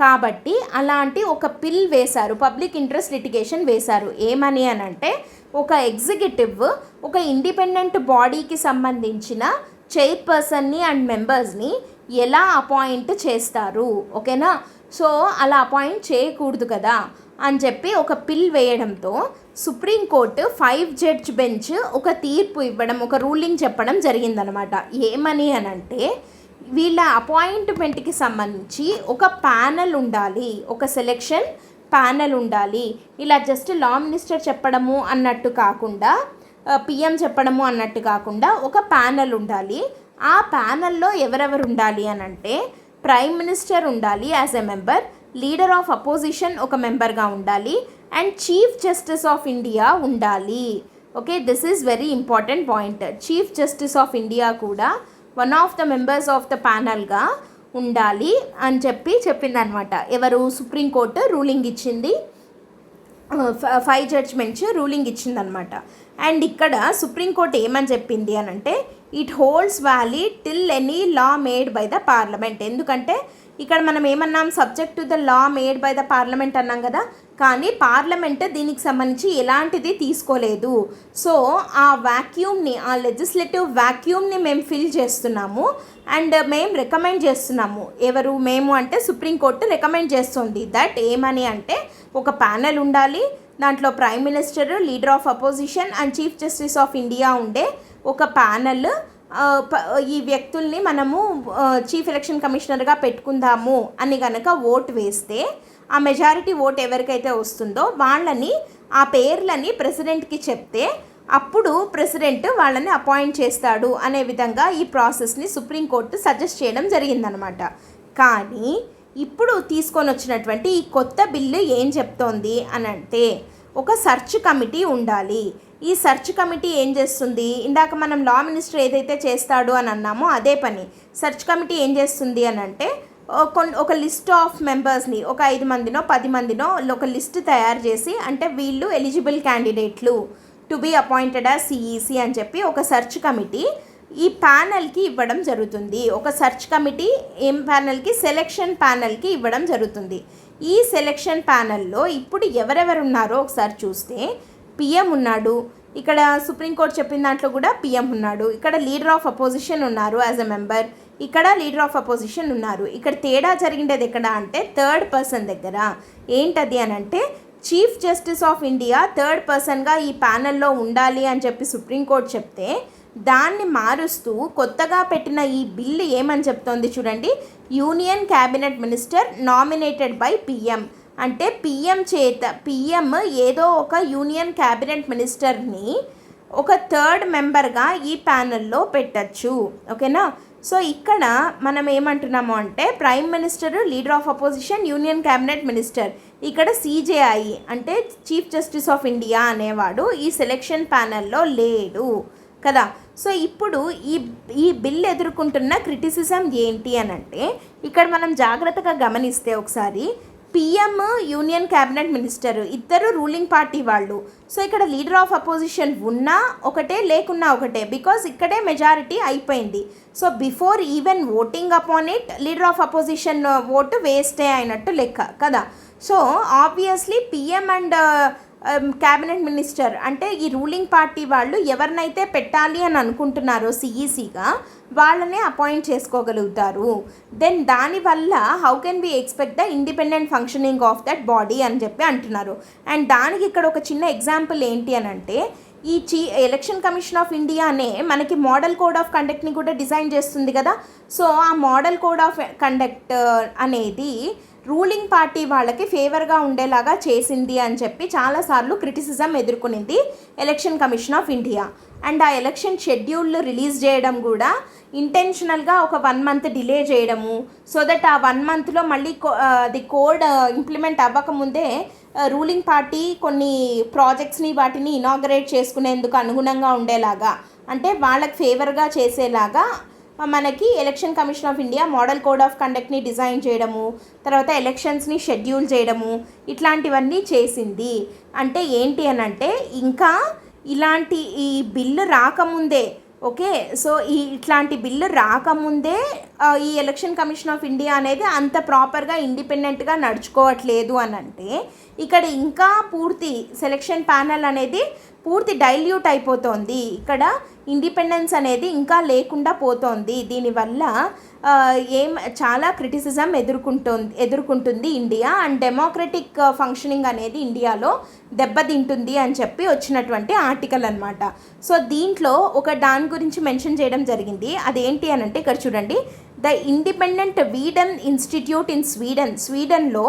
కాబట్టి అలాంటి ఒక పిల్ వేశారు, పబ్లిక్ ఇంట్రెస్ట్ లిటిగేషన్ వేశారు. ఏమని అని అంటే ఒక ఎగ్జిక్యూటివ్ ఒక ఇండిపెండెంట్ బాడీకి సంబంధించిన చైర్పర్సన్ని అండ్ మెంబర్స్ని ఎలా అపాయింట్ చేస్తారు, ఓకేనా. సో అలా అపాయింట్ చేయకూడదు కదా అని చెప్పి ఒక పిల్ వేయడంతో సుప్రీంకోర్టు 5 జడ్జ్ బెంచ్ ఒక తీర్పు ఇవ్వడం, ఒక రూలింగ్ చెప్పడం జరిగిందనమాట. ఏమని అని అంటే వీళ్ళ అపాయింట్మెంట్కి సంబంధించి ఒక ప్యానెల్ ఉండాలి, ఒక సెలెక్షన్ ప్యానెల్ ఉండాలి. ఇలా జస్ట్ లా మినిస్టర్ చెప్పడము అన్నట్టు కాకుండా, పిఎం చెప్పడము అన్నట్టు కాకుండా ఒక ప్యానెల్ ఉండాలి. ఆ ప్యానెల్లో ఎవరెవరు ఉండాలి అని అంటే ప్రైమ్ మినిస్టర్ ఉండాలి as a member, leader of opposition ఒక మెంబర్గా ఉండాలి, and chief justice of India ఉండాలి. Okay, this is very important point. Chief justice of India కూడా one of the members of the ప్యానల్గా ఉండాలి అని చెప్పిందనమాట. ఎవరు? సుప్రీంకోర్టు రూలింగ్ ఇచ్చింది, 5 జడ్జ్మెంట్స్ రూలింగ్ ఇచ్చిందనమాట. అండ్ ఇక్కడ సుప్రీంకోర్టు ఏమని చెప్పింది అని అంటే it holds valid till any law made by the parliament. ఎందుకంటే ఇక్కడ మనం ఏమన్నాం, subject to the law made by the parliament అన్నాం కదా. కానీ పార్లమెంట్ దీనికి సంబంధించి ఎలాంటిది తీసుకోలేదు. సో ఆ వ్యాక్యూమ్ని, ఆ లెజిస్లేటివ్ వ్యాక్యూమ్ని మేము ఫిల్ చేస్తున్నాము అండ్ మేము రికమెండ్ చేస్తున్నాము. ఎవరు? మేము అంటే సుప్రీంకోర్టు రికమెండ్ చేస్తుంది దట్ ఏమని అంటే ఒక ప్యానెల్ ఉండాలి, దాంట్లో prime minister, leader of opposition and chief justice of India ఉండే ఒక ప్యానెల్, ఈ వ్యక్తుల్ని మనము చీఫ్ ఎలక్షన్ కమిషనర్గా పెట్టుకుందాము అని కనుక ఓట్ వేస్తే ఆ మెజారిటీ ఓట్ ఎవరికైతే వస్తుందో వాళ్ళని, ఆ పేర్లని ప్రెసిడెంట్కి చెప్తే అప్పుడు ప్రెసిడెంట్ వాళ్ళని అపాయింట్ చేస్తాడు అనే విధంగా ఈ ప్రాసెస్ని సుప్రీంకోర్టు సజెస్ట్ చేయడం జరిగిందనమాట. కానీ ఇప్పుడు తీసుకొని వచ్చినటువంటి ఈ కొత్త బిల్లు ఏం చెప్తోంది అని అంటే ఒక సెర్చ్ కమిటీ ఉండాలి. ఈ సెర్చ్ కమిటీ ఏం చేస్తుంది? ఇందాక మనం లా మినిస్టర్ ఏదైతే చేస్తాడు అని అన్నామో అదే పని. సెర్చ్ కమిటీ ఏం చేస్తుంది అని అంటే ఒక లిస్ట్ ఆఫ్ మెంబర్స్ని, ఒక 5 మందినో 10 మందినో ఒక లిస్ట్ తయారు చేసి, అంటే వీళ్ళు ఎలిజిబుల్ క్యాండిడేట్లు to be appointed as CEC అని చెప్పి ఒక సెర్చ్ కమిటీ ఈ ప్యానెల్కి ఇవ్వడం జరుగుతుంది. ఒక సెర్చ్ కమిటీ ఏం ప్యానెల్కి? సెలెక్షన్ ప్యానెల్కి ఇవ్వడం జరుగుతుంది. ఈ సెలెక్షన్ ప్యానెల్లో ఇప్పుడు ఎవరెవరు ఉన్నారో ఒకసారి చూస్తే పిఎం ఉన్నాడు, ఇక్కడ సుప్రీంకోర్టు చెప్పిన దాంట్లో కూడా పిఎం ఉన్నాడు, ఇక్కడ లీడర్ ఆఫ్ అపోజిషన్ ఉన్నారు యాజ్ ఎ మెంబర్, ఇక్కడ లీడర్ ఆఫ్ అపోజిషన్ ఉన్నారు. ఇక్కడ తేడా జరిగిండేది ఎక్కడ అంటే థర్డ్ పర్సన్ దగ్గర. ఏంటది అని అంటే chief justice of India third పర్సన్గా ఈ ప్యానెల్లో ఉండాలి అని చెప్పి సుప్రీంకోర్టు చెప్తే దాన్ని మారుస్తూ కొత్తగా పెట్టిన ఈ బిల్లు ఏమని చెప్తోంది చూడండి, union cabinet minister nominated by PM. అంటే పిఎం ఏదో ఒక యూనియన్ క్యాబినెట్ మినిస్టర్ని ఒక థర్డ్ మెంబర్గా ఈ ప్యానెల్లో పెట్టచ్చు, ఓకేనా. సో ఇక్కడ మనం ఏమంటున్నాము అంటే prime minister, leader of opposition, union cabinet minister. ఇక్కడ సిజేఐ అంటే చీఫ్ జస్టిస్ ఆఫ్ ఇండియా అనేవాడు ఈ సెలెక్షన్ ప్యానెల్లో లేడు కదా. సో ఇప్పుడు ఈ బిల్ ఎదుర్కొంటున్న క్రిటిసిజం ఏంటి అని అంటే ఇక్కడ మనం జాగ్రత్తగా గమనిస్తే ఒకసారి పిఎం, యూనియన్ క్యాబినెట్ మినిస్టర్ ఇద్దరు రూలింగ్ పార్టీ వాళ్ళు. సో ఇక్కడ లీడర్ ఆఫ్ అపోజిషన్ ఉన్నా ఒకటే, లేకున్నా ఒకటే, బికాజ్ ఇక్కడే మెజారిటీ అయిపోయింది. So before even voting upon it leader of opposition vote వేస్టే అయినట్టు లెక్క కదా. So obviously PM and cabinet minister అంటే ఈ రూలింగ్ పార్టీ వాళ్ళు ఎవరినైతే పెట్టాలి అని అనుకుంటున్నారో సిఈసిగా వాళ్ళనే అపాయింట్ చేసుకోగలుగుతారు. దెన్ దానివల్ల how can be expect the independent functioning of that body అని చెప్పి అంటున్నారు. అండ్ దానికి ఇక్కడ ఒక చిన్న ఎగ్జాంపుల్ ఏంటి అని అంటే, ఈ ఎలక్షన్ కమిషన్ ఆఫ్ ఇండియానే మనకి మోడల్ కోడ్ ఆఫ్ కండక్ట్ని కూడా డిజైన్ చేస్తుంది కదా. సో ఆ మోడల్ కోడ్ ఆఫ్ కండక్ట్ అనేది రూలింగ్ పార్టీ వాళ్ళకి ఫేవర్గా ఉండేలాగా చేసింది అని చెప్పి చాలాసార్లు క్రిటిసిజం ఎదుర్కొనింది election commission of India. And ఆ ఎలక్షన్ షెడ్యూల్ రిలీజ్ చేయడం కూడా ఇంటెన్షనల్గా ఒక 1 month డిలే చేయడము, సో దట్ ఆ 1 monthలో మళ్ళీ ది కోడ్ ఇంప్లిమెంట్ అవ్వకముందే రూలింగ్ పార్టీ కొన్ని ప్రాజెక్ట్స్ని వాటిని ఇనాగరేట్ చేసుకునేందుకు అనుగుణంగా ఉండేలాగా, అంటే వాళ్ళకి ఫేవర్గా చేసేలాగా మనకి election commission of India model code of కండక్ట్ని డిజైన్ చేయడము, తర్వాత ఎలక్షన్స్ని షెడ్యూల్ చేయడము, ఇట్లాంటివన్నీ చేసింది. అంటే ఏంటి అని అంటే, ఇంకా ఇలాంటి ఈ బిల్లు రాకముందే, ఓకే, సో ఇట్లాంటి బిల్లు రాకముందే ఈ ఎలక్షన్ కమిషన్ ఆఫ్ ఇండియా అనేది అంత ప్రాపర్గా ఇండిపెండెంట్గా నడుచుకోవట్లేదు అని అంటే, ఇక్కడ ఇంకా పూర్తి సెలక్షన్ ప్యానెల్ అనేది పూర్తి డైల్యూట్ అయిపోతుంది. ఇక్కడ ఇండిపెండెన్స్ అనేది ఇంకా లేకుండా పోతోంది. దీనివల్ల చాలా క్రిటిసిజం ఎదుర్కొంటుంది ఇండియా. అండ్ డెమోక్రటిక్ ఫంక్షనింగ్ అనేది ఇండియాలో దెబ్బతింటుంది అని చెప్పి వచ్చినటువంటి ఆర్టికల్ అనమాట. సో దీంట్లో ఒక దాని గురించి మెన్షన్ చేయడం జరిగింది. అదేంటి అని అంటే, ఇక్కడ చూడండి, ద ఇండిపెండెంట్ వీడెమ్ ఇన్స్టిట్యూట్ ఇన్ స్వీడన్లో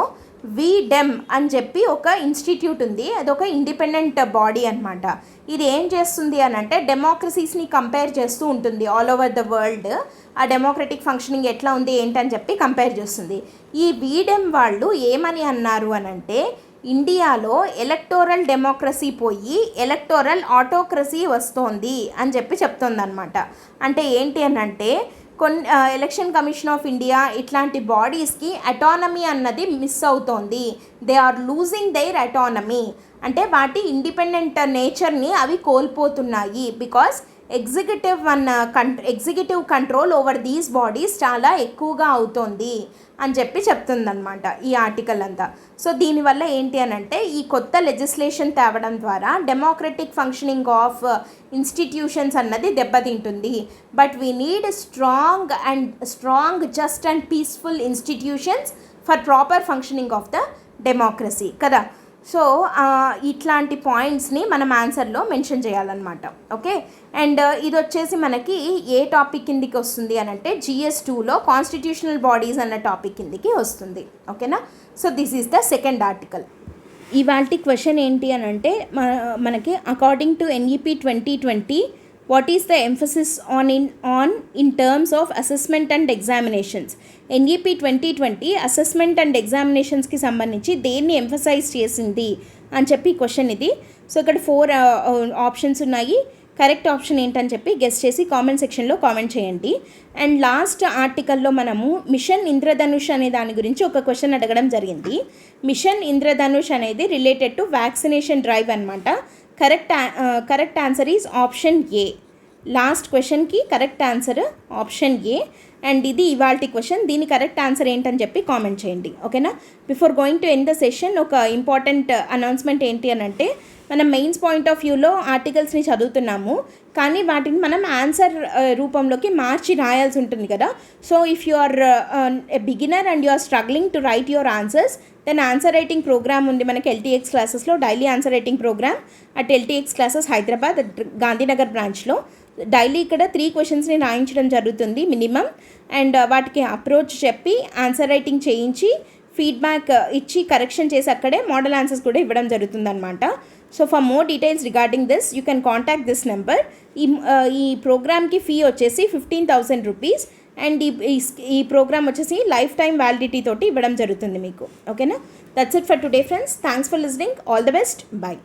వీడెమ్ అని చెప్పి ఒక ఇన్స్టిట్యూట్ ఉంది. అదొక ఇండిపెండెంట్ బాడీ అనమాట. ఇది ఏం చేస్తుంది అని అంటే, డెమోక్రసీస్ని కంపేర్ చేస్తూ ఉంటుంది ఆల్ ఓవర్ ద వరల్డ్. ఆ డెమోక్రటిక్ ఫంక్షనింగ్ ఎట్లా ఉంది ఏంటని చెప్పి కంపేర్ చేస్తుంది. ఈ వీడెమ్ వాళ్ళు ఏమని అన్నారు అని అంటే, ఇండియాలో ఎలక్టోరల్ డెమోక్రసీ పోయి ఎలక్టోరల్ ఆటోక్రసీ వస్తోంది అని చెప్పి చెప్తుందన్నమాట. అంటే ఏంటి అని అంటే, ఎలక్షన్ కమిషన్ ఆఫ్ ఇండియా ఇట్లాంటి బాడీస్కి అటానమీ అన్నది మిస్ అవుతోంది. They are losing their autonomy, అంటే వాటి ఇండిపెండెంట్ నేచర్ని అవి కోల్పోతున్నాయి. Because executive control over these bodies చాలా ఎక్కువగా అవుతోంది అని చెప్పి చెప్తుందన్నమాట ఈ ఆర్టికల్ అంతా. సో దీనివల్ల ఏంటి అని అంటే, ఈ కొత్త లెజిస్లేషన్ తేవడం ద్వారా డెమోక్రటిక్ ఫంక్షనింగ్ ఆఫ్ ఇన్స్టిట్యూషన్స్ అన్నది దెబ్బతింటుంది. But we need strong just and peaceful institutions for proper functioning of the democracy కదా. సో ఇట్లాంటి పాయింట్స్ని మనం ఆన్సర్లో మెన్షన్ చేయాలన్నమాట. ఓకే, అండ్ ఇది వచ్చేసి మనకి ఏ టాపిక్ కిందికి వస్తుంది అని అంటే, GS2లో కాన్స్టిట్యూషనల్ బాడీస్ అన్న టాపిక్ కిందికి వస్తుంది. ఓకేనా. So this is the second article. ఇవాల్టి క్వశ్చన్ ఏంటి అని అంటే, మనకి according to NEP 2020 what is the emphasis in terms of assessment and examinations. NEP 2020 assessment and ఎగ్జామినేషన్స్కి సంబంధించి దేన్ని ఎంఫసైజ్ చేసింది అని చెప్పి క్వశ్చన్ ఇది. సో ఇక్కడ 4 ఆప్షన్స్ ఉన్నాయి. కరెక్ట్ ఆప్షన్ ఏంటని చెప్పి గెస్ చేసి కామెంట్ సెక్షన్లో కామెంట్ చేయండి. అండ్ లాస్ట్ ఆర్టికల్లో మనము మిషన్ ఇంద్రధనుష్ అనే దాని గురించి ఒక క్వశ్చన్ అడగడం జరిగింది. మిషన్ ఇంద్రధనుష్ అనేది రిలేటెడ్ టు వ్యాక్సినేషన్ డ్రైవ్ అనమాట. Correct answer is option A. Last క్వశ్చన్కి correct answer option A. And ఇది ఇవాల్టి క్వశ్చన్. దీని కరెక్ట్ ఆన్సర్ ఏంటని చెప్పి కామెంట్ చేయండి. ఓకేనా. Before going to end the session ఒక ఇంపార్టెంట్ అనౌన్స్మెంట్ ఏంటి అని అంటే, మనం మెయిన్స్ పాయింట్ ఆఫ్ వ్యూలో ఆర్టికల్స్ని చదువుతున్నాము, కానీ వాటిని మనం ఆన్సర్ రూపంలోకి మార్చి రాయాల్సి ఉంటుంది కదా. So if you are a beginner and you are struggling to write your answers, then answer writing program ఉంది మనకి LTX క్లాసెస్లో, daily answer writing program at LTX classes Hyderabad Gandhinagar బ్రాంచ్లో. డైలీ ఇక్కడ 3 క్వశ్చన్స్ని రాయించడం జరుగుతుంది మినిమం. అండ్ వాటికి అప్రోచ్ చెప్పి ఆన్సర్ రైటింగ్ చేయించి ఫీడ్బ్యాక్ ఇచ్చి కరెక్షన్ చేసి అక్కడే మోడల్ ఆన్సర్స్ కూడా ఇవ్వడం జరుగుతుందన్నమాట. So for more details regarding this you can contact this number. ఈ ప్రోగ్రామ్కి ఫీ వచ్చేసి 15,000 రూపీస్. అండ్ ఈ ప్రోగ్రామ్ వచ్చేసి లైఫ్ టైం వ్యాలిడిటీ తోటి ఇవ్వడం జరుగుతుంది మీకు. ఓకేనా. That's it for today friends. Thanks for listening. All the best. By.